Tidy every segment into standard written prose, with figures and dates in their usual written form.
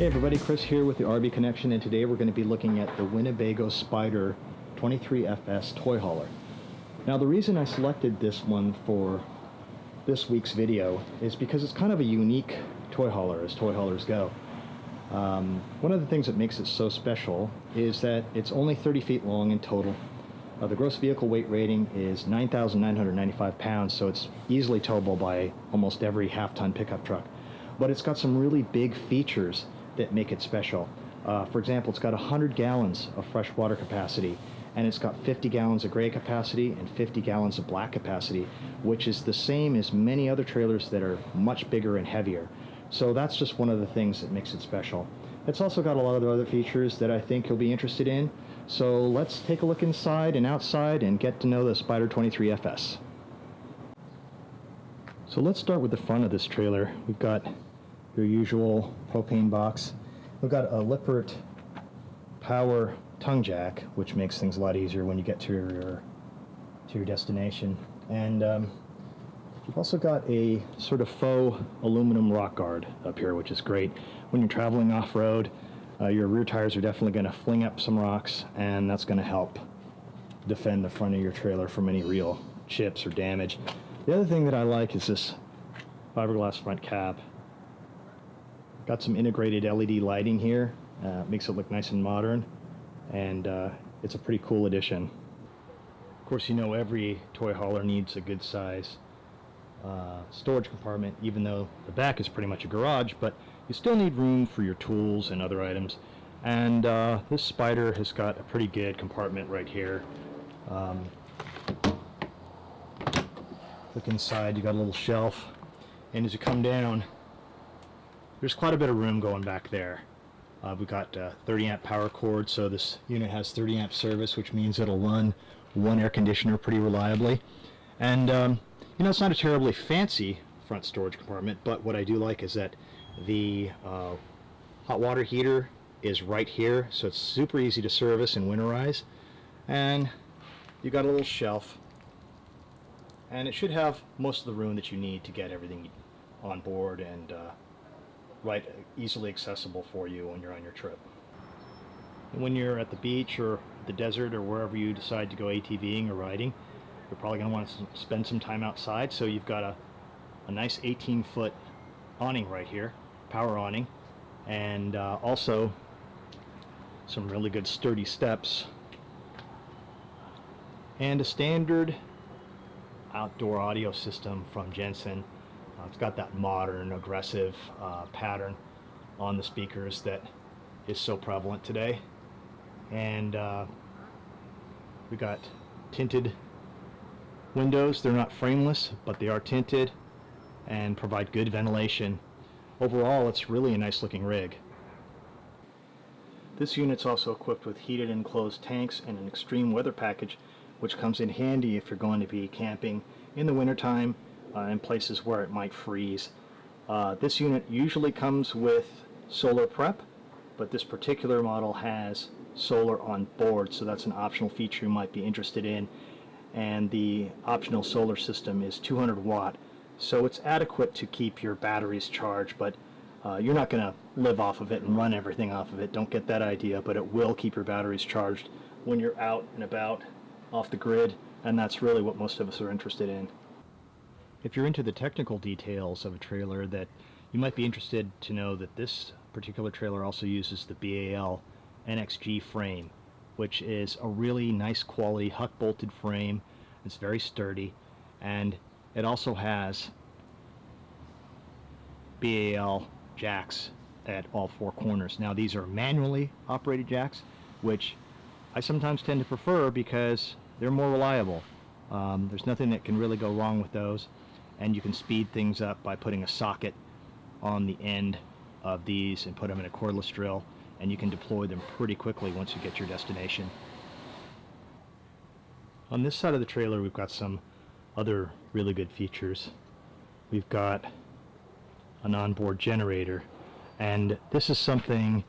everybody, Chris here with the RV Connection, and today we're going to be looking at the Winnebago Spyder 23FS toy hauler. Now the reason I selected this one for this week's video is because it's kind of a unique toy hauler as toy haulers go. One of the things that makes it so special is that it's only 30 feet long in total. The gross vehicle weight rating is 9,995 pounds, so it's easily towable by almost every half-ton pickup truck. But it's got some really big features that make it special. For example, it's got 100 gallons of fresh water capacity, and it's got 50 gallons of gray capacity and 50 gallons of black capacity, which is the same as many other trailers that are much bigger and heavier. So that's just one of the things that makes it special. It's also got a lot of other features that I think you'll be interested in. So let's take a look inside and outside and get to know the Spyder 23FS. So let's start with the front of this trailer. We've got your usual propane box. We've got a Lippert power tongue jack, which makes things a lot easier when you get to your destination. And we've also got a sort of faux aluminum rock guard up here, which is great. When you're traveling off-road, your rear tires are definitely going to fling up some rocks, and that's going to help defend the front of your trailer from any real chips or damage. The other thing that I like is this fiberglass front cab. Got some integrated LED lighting here, makes it look nice and modern, and it's a pretty cool addition. Of course, you know every toy hauler needs a good size storage compartment, even though the back is pretty much a garage, but you still need room for your tools and other items. And this Spyder has got a pretty good compartment right here. Look inside, you got a little shelf, and as you come down, there's quite a bit of room going back there. We've got 30 amp power cord, so this unit has 30 amp service, which means it'll run one air conditioner pretty reliably. And you know, it's not a terribly fancy front storage compartment, but what I do like is that the hot water heater is right here, so it's super easy to service and winterize. And you got a little shelf, and it should have most of the room that you need to get everything on board and easily accessible for you when you're on your trip. And when you're at the beach or the desert or wherever you decide to go ATVing or riding, you're probably going to want to spend some time outside, so you've got a nice 18-foot awning right here, power awning, and also some really good sturdy steps, and a standard outdoor audio system from Jensen. It's got that modern, aggressive pattern on the speakers that is so prevalent today. And we got tinted windows. They're not frameless, but they are tinted and provide good ventilation. Overall, it's really a nice looking rig. This unit's also equipped with heated enclosed tanks and an extreme weather package, which comes in handy if you're going to be camping in the wintertime in places where it might freeze. This unit usually comes with solar prep, but this particular model has solar on board, so that's an optional feature you might be interested in. And the optional solar system is 200 watt, so it's adequate to keep your batteries charged, but you're not going to live off of it and run everything off of it. Don't get that idea, but it will keep your batteries charged when you're out and about off the grid, and that's really what most of us are interested in. If you're into the technical details of a trailer, that you might be interested to know that this particular trailer also uses the BAL NXG frame, which is a really nice quality huck bolted frame. It's very sturdy, and it also has BAL jacks at all four corners. Now these are manually operated jacks, which I sometimes tend to prefer because they're more reliable. There's nothing that can really go wrong with those, and you can speed things up by putting a socket on the end of these and put them in a cordless drill, and you can deploy them pretty quickly once you get to your destination. On this side of the trailer, we've got some other really good features. We've got an onboard generator, and this is something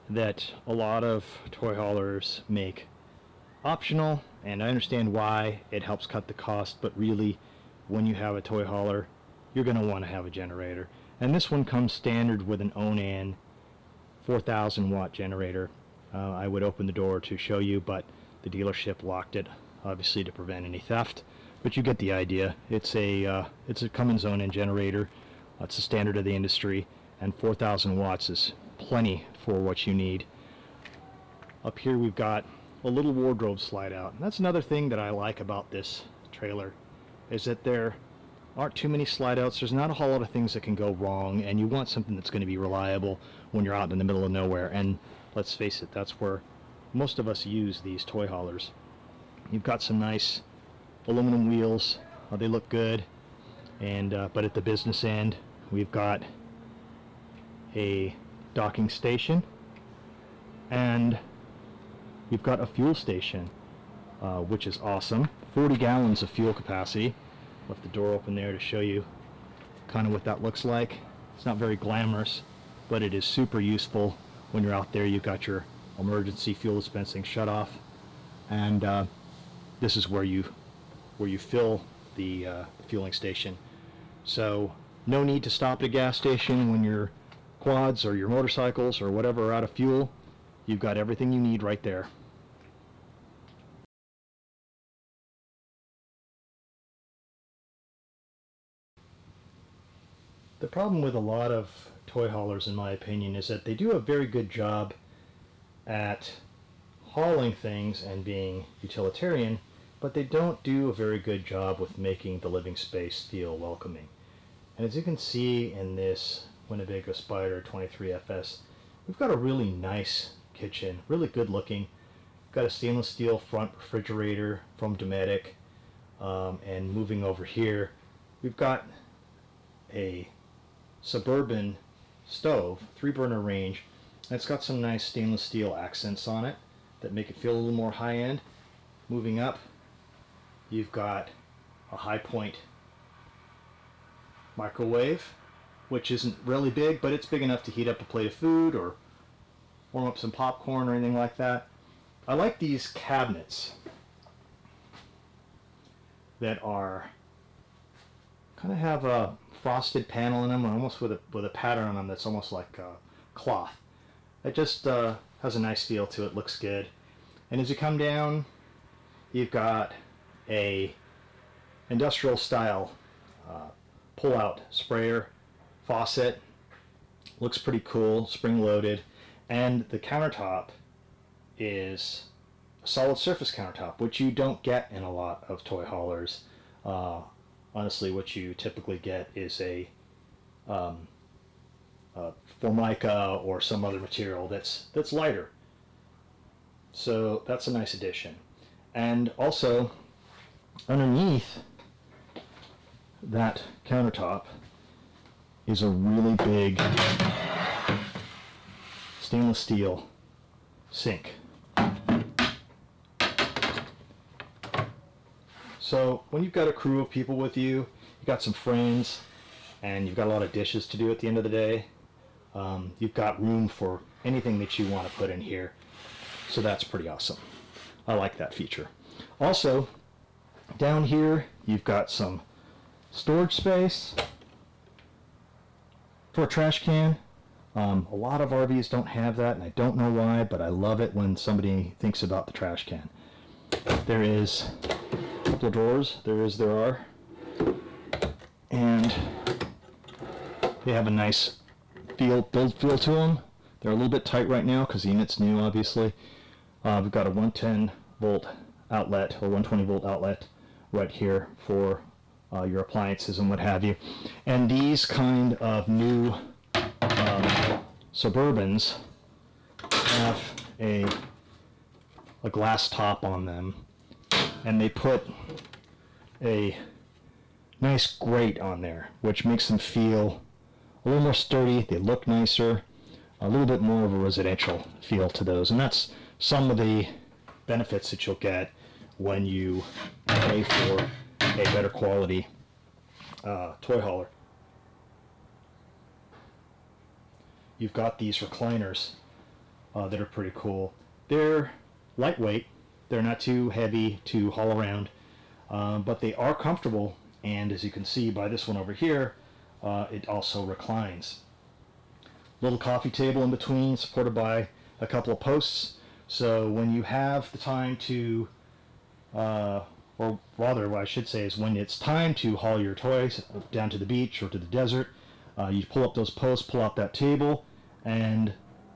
that a lot of toy haulers make optional, and I understand why. It helps cut the cost, but really when you have a toy hauler, you're going to want to have a generator. And this one comes standard with an Onan 4,000 watt generator. I would open the door to show you, but the dealership locked it, obviously to prevent any theft. But you get the idea. It's a Cummins own generator. It's a standard of the industry, and 4,000 watts is plenty for what you need. Up here we've got a little wardrobe slide out. And that's another thing that I like about this trailer, is that there aren't too many slide outs. There's not a whole lot of things that can go wrong, and you want something that's going to be reliable when you're out in the middle of nowhere. And let's face it, that's where most of us use these toy haulers. You've got some nice aluminum wheels. They look good. And but at the business end, we've got a docking station, and you've got a fuel station, which is awesome. 40 gallons of fuel capacity. Left the door open there to show you kind of what that looks like. It's not very glamorous, but it is super useful when you're out there. You've got your emergency fuel dispensing shut off, and this is where you fill the fueling station. So no need to stop at a gas station when your quads or your motorcycles or whatever are out of fuel. You've got everything you need right there. The problem with a lot of toy haulers, in my opinion, is that they do a very good job at hauling things and being utilitarian, but they don't do a very good job with making the living space feel welcoming. And as you can see in this Winnebago Spyder 23FS, we've got a really nice kitchen, really good looking. We've got a stainless steel front refrigerator from Dometic, and moving over here, we've got a Suburban stove, 3-burner range, and it's got some nice stainless steel accents on it that make it feel a little more high-end. Moving up, you've got a High Point microwave, which isn't really big, but it's big enough to heat up a plate of food or warm up some popcorn or anything like that. I like these cabinets that are kind of have a frosted panel in them, almost with a pattern on them that's almost like cloth. It just has a nice feel to it, looks good. And as you come down, you've got a industrial style pull-out sprayer faucet. Looks pretty cool, spring-loaded, and the countertop is a solid surface countertop, which you don't get in a lot of toy haulers. Honestly, what you typically get is a Formica or some other material that's lighter. So that's a nice addition. And also, underneath that countertop is a really big stainless steel sink. So when you've got a crew of people with you, you've got some friends, and you've got a lot of dishes to do at the end of the day, you've got room for anything that you want to put in here. So that's pretty awesome. I like that feature. Also, down here you've got some storage space for a trash can. A lot of RVs don't have that, and I don't know why, but I love it when somebody thinks about the trash can. There is a couple of drawers, there are, and they have a nice build feel to them. They're a little bit tight right now because the unit's new, obviously. We've got a 110 volt outlet or 120 volt outlet right here for your appliances and what have you. And these kind of new Suburbans have a glass top on them, and they put a nice grate on there, which makes them feel a little more sturdy. They look nicer, a little bit more of a residential feel to those, and that's some of the benefits that you'll get when you pay for a better quality toy hauler. You've got these recliners that are pretty cool. They're lightweight, they're not too heavy to haul around, but they are comfortable, and as you can see by this one over here, it also reclines. little coffee table in between, supported by a couple of posts. So when you have the time to, or rather what I should say is when it's time to haul your toys down to the beach or to the desert, you pull up those posts, pull out that table, and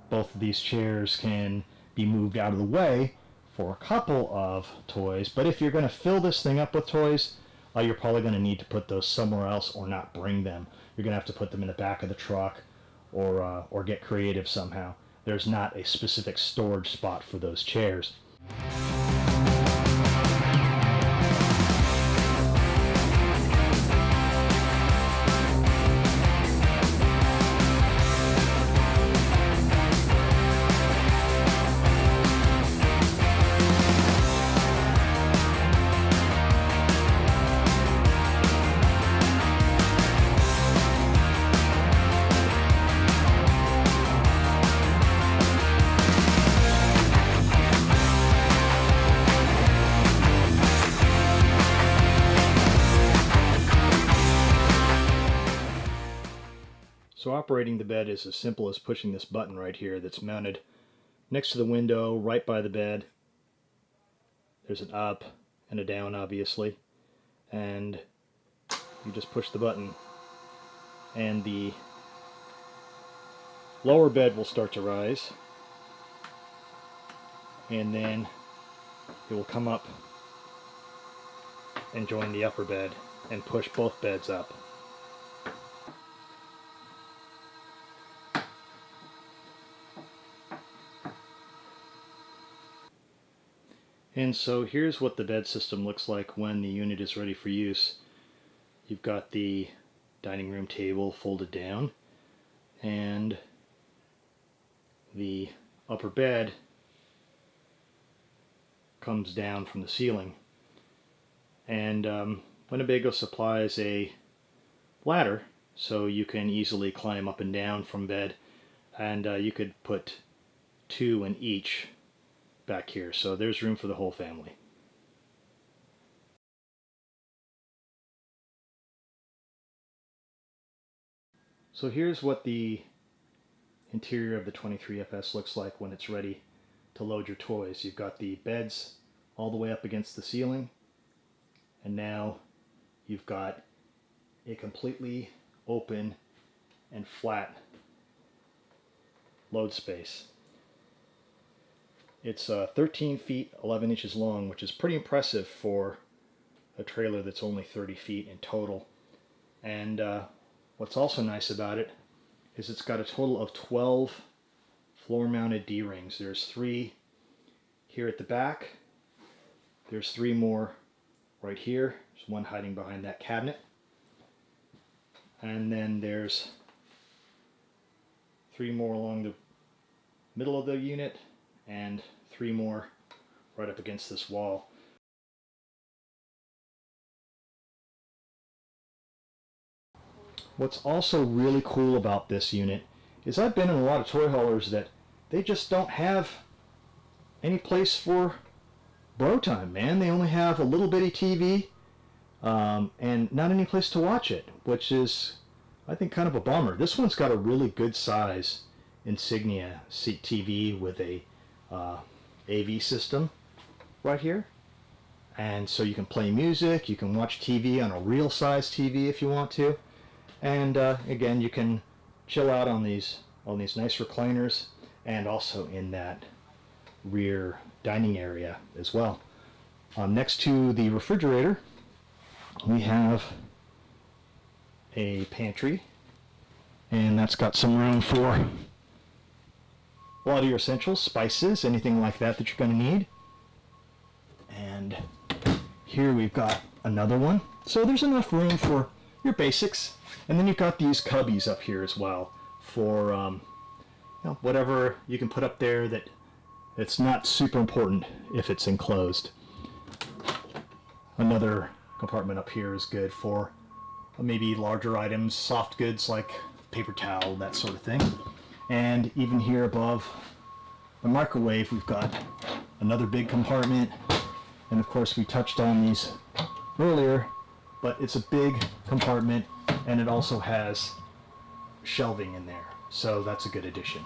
both of these chairs can be moved out of the way for a couple of toys. But if you're going to fill this thing up with toys, you're probably going to need to put those somewhere else or not bring them. You're going to have to put them in the back of the truck or get creative somehow. There's not a specific storage spot for those chairs. So operating the bed is as simple as pushing this button right here that's mounted next to the window, right by the bed. There's an up and a down, obviously, and you just push the button and the lower bed will start to rise, and then it will come up and join the upper bed and push both beds up. And so here's what the bed system looks like when the unit is ready for use. You've got the dining room table folded down, and the upper bed comes down from the ceiling. And Winnebago supplies a ladder so you can easily climb up and down from bed, and you could put two in each back here, so there's room for the whole family. So here's what the interior of the 23FS looks like when it's ready to load your toys. You've got the beds all the way up against the ceiling, and now you've got a completely open and flat load space. It's 13 feet 11 inches long, which is pretty impressive for a trailer that's only 30 feet in total. And what's also nice about it is it's got a total of 12 floor-mounted D-rings. There's 3 here at the back. There's 3 more right here. There's one hiding behind that cabinet. And then there's 3 more along the middle of the unit, and 3 more right up against this wall. What's also really cool about this unit is I've been in a lot of toy haulers that they just don't have any place for bro time, man. They only have a little bitty TV and not any place to watch it, which is, I think, kind of a bummer. This one's got a really good size Insignia TV with a AV system right here, and so you can play music, you can watch TV on a real size TV if you want to, and again, you can chill out on these nice recliners, and also in that rear dining area as well. Next to the refrigerator we have a pantry, and that's got some room for a lot of your essentials, spices, anything like that that you're going to need. And here we've got another one. So there's enough room for your basics. And then you've got these cubbies up here as well for whatever you can put up there that it's not super important if it's enclosed. Another compartment up here is good for maybe larger items, soft goods like paper towel, that sort of thing. And even here above the microwave, we've got another big compartment. And of course, we touched on these earlier, but it's a big compartment, and it also has shelving in there. so that's a good addition.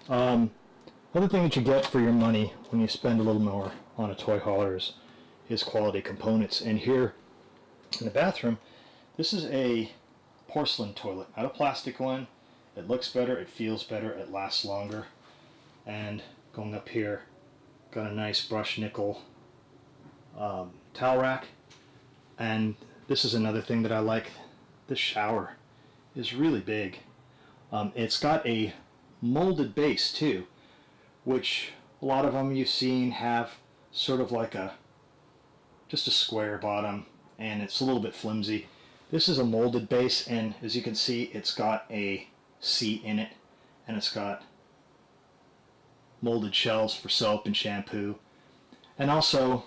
Other thing that you get for your money when you spend a little more on a toy hauler is quality components. And here in the bathroom, this is a porcelain toilet, not a plastic one. It looks better, it feels better, it lasts longer. And going up here, got a nice brushed nickel towel rack. And this is another thing that I like. This shower is really big. It's got a molded base too, which a lot of them you've seen have sort of like just a square bottom, and it's a little bit flimsy. This is a molded base, and as you can see, it's got a seat in it, and it's got molded shelves for soap and shampoo. And also,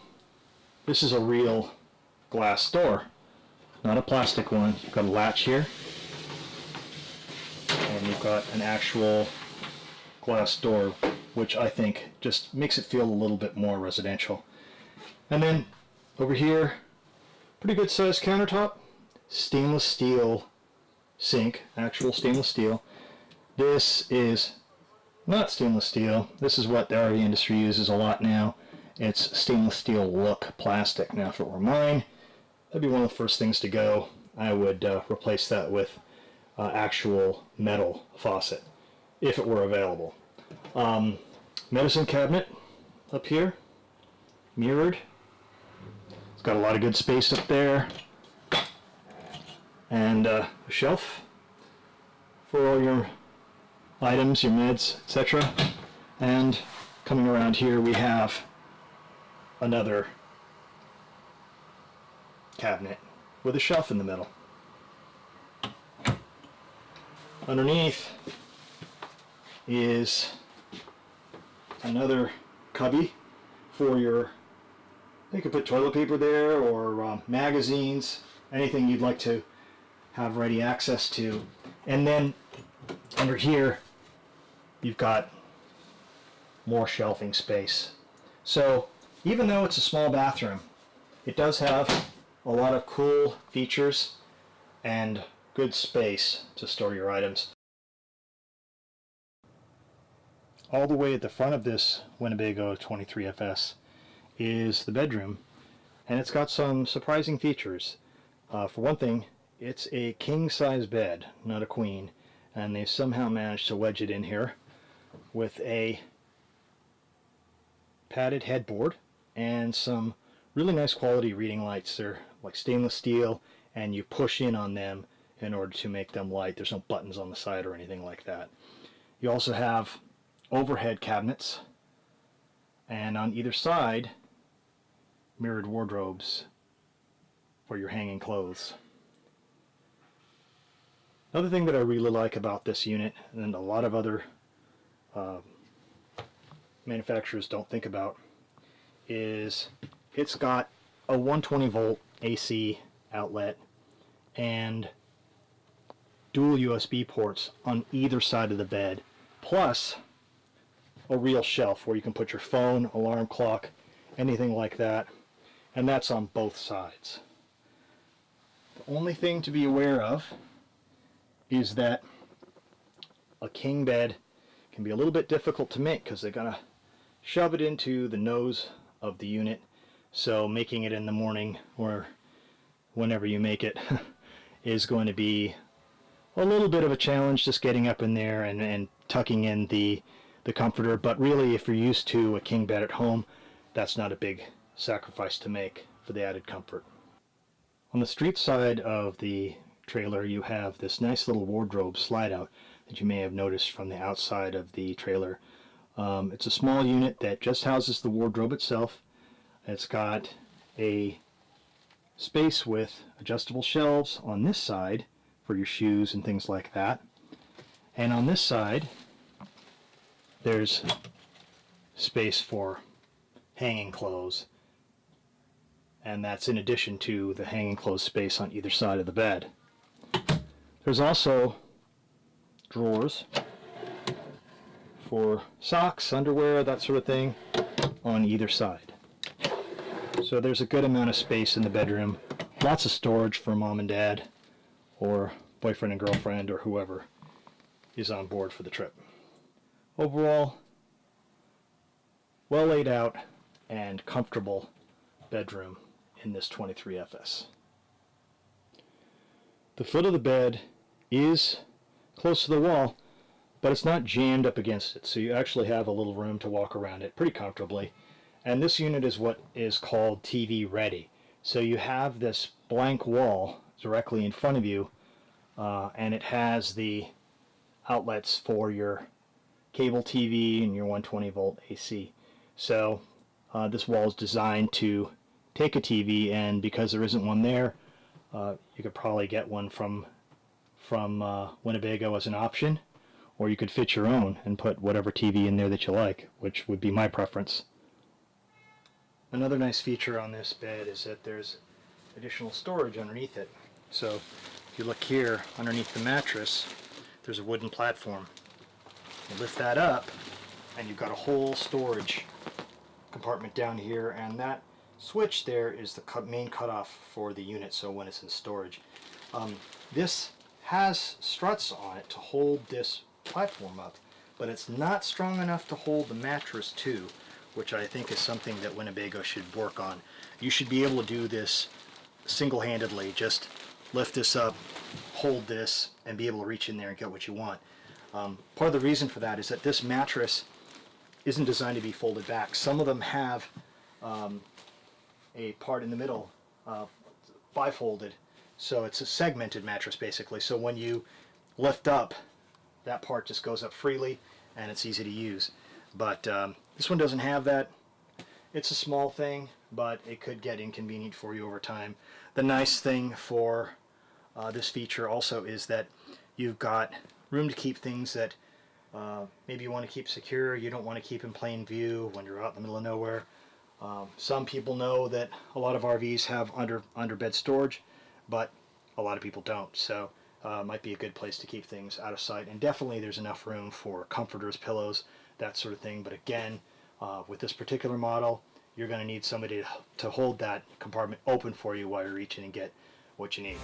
this is a real glass door, not a plastic one. You've got a latch here, and you've got an actual glass door, which I think just makes it feel a little bit more residential. And then over here, pretty good sized countertop, stainless steel sink, actual stainless steel. This is not stainless steel. This is what the RV industry uses a lot now. It's stainless steel look plastic. Now if it were mine, that'd be one of the first things to go. I would replace that with actual metal faucet if it were available. Medicine cabinet up here, mirrored. It's got a lot of good space up there, and a shelf for all your items, your meds, etc. And coming around here, we have another cabinet with a shelf in the middle. Underneath is another cubby for you could put toilet paper there, or magazines, anything you'd like to have ready access to. And then under here you've got more shelving space. So even though it's a small bathroom, it does have a lot of cool features and good space to store your items. All the way at the front of this Winnebago 23FS is the bedroom, and it's got some surprising features. For one thing, it's a king-size bed, not a queen, and they've somehow managed to wedge it in here with a padded headboard and some really nice quality reading lights. They're like stainless steel, and you push in on them in order to make them light. There's no buttons on the side or anything like that. You also have overhead cabinets, and on either side mirrored wardrobes for your hanging clothes. Another thing that I really like about this unit, and a lot of other manufacturers don't think about, is it's got a 120 volt AC outlet and dual USB ports on either side of the bed, plus a real shelf where you can put your phone, alarm clock, anything like that, and that's on both sides. The only thing to be aware of is that a king bed can be a little bit difficult to make because they're going to shove it into the nose of the unit, so making it in the morning or whenever you make it is going to be a little bit of a challenge, just getting up in there and tucking in the comforter. But really, if you're used to a king bed at home, that's not a big sacrifice to make for the added comfort. On the street side of the trailer, you have this nice little wardrobe slide out that you may have noticed from the outside of the trailer. It's a small unit that just houses the wardrobe itself. It's got a space with adjustable shelves on this side for your shoes and things like that. And on this side, there's space for hanging clothes. And that's in addition to the hanging clothes space on either side of the bed. There's also drawers for socks, underwear, that sort of thing on either side. So there's a good amount of space in the bedroom. Lots of storage for mom and dad, or boyfriend and girlfriend, or whoever. is on board for the trip. Overall, well laid out and comfortable bedroom in this 23FS. The foot of the bed is close to the wall, but it's not jammed up against it, so you actually have a little room to walk around it pretty comfortably. And this unit is what is called TV ready. So you have this blank wall directly in front of you, and it has the outlets for your cable TV and your 120 volt AC. So this wall is designed to take a TV, and because there isn't one there, you could probably get one from Winnebago as an option, or you could fit your own and put whatever TV in there that you like, which would be my preference. Another nice feature on this bed is that there's additional storage underneath it. So if you look here underneath the mattress, there's a wooden platform. You lift that up and you've got a whole storage compartment down here, and that switch there is the main cutoff for the unit, so when it's in storage. This has struts on it to hold this platform up, but it's not strong enough to hold the mattress too, which I think is something that Winnebago should work on. You should be able to do this single-handedly. Just lift this up, hold this, and be able to reach in there and get what you want. Part of the reason for that is that this mattress isn't designed to be folded back. Some of them have a part in the middle bifolded, so it's a segmented mattress basically. So when you lift up, that part just goes up freely and it's easy to use. But this one doesn't have that. It's a small thing, but it could get inconvenient for you over time. The nice thing for this feature also is that you've got room to keep things that maybe you want to keep secure, you don't want to keep in plain view when you're out in the middle of nowhere. Some people know that a lot of RVs have under bed storage, but a lot of people don't. So it might be a good place to keep things out of sight. And definitely there's enough room for comforters, pillows, that sort of thing. But again, with this particular model, you're going to need somebody to hold that compartment open for you while you're reaching and get what you need.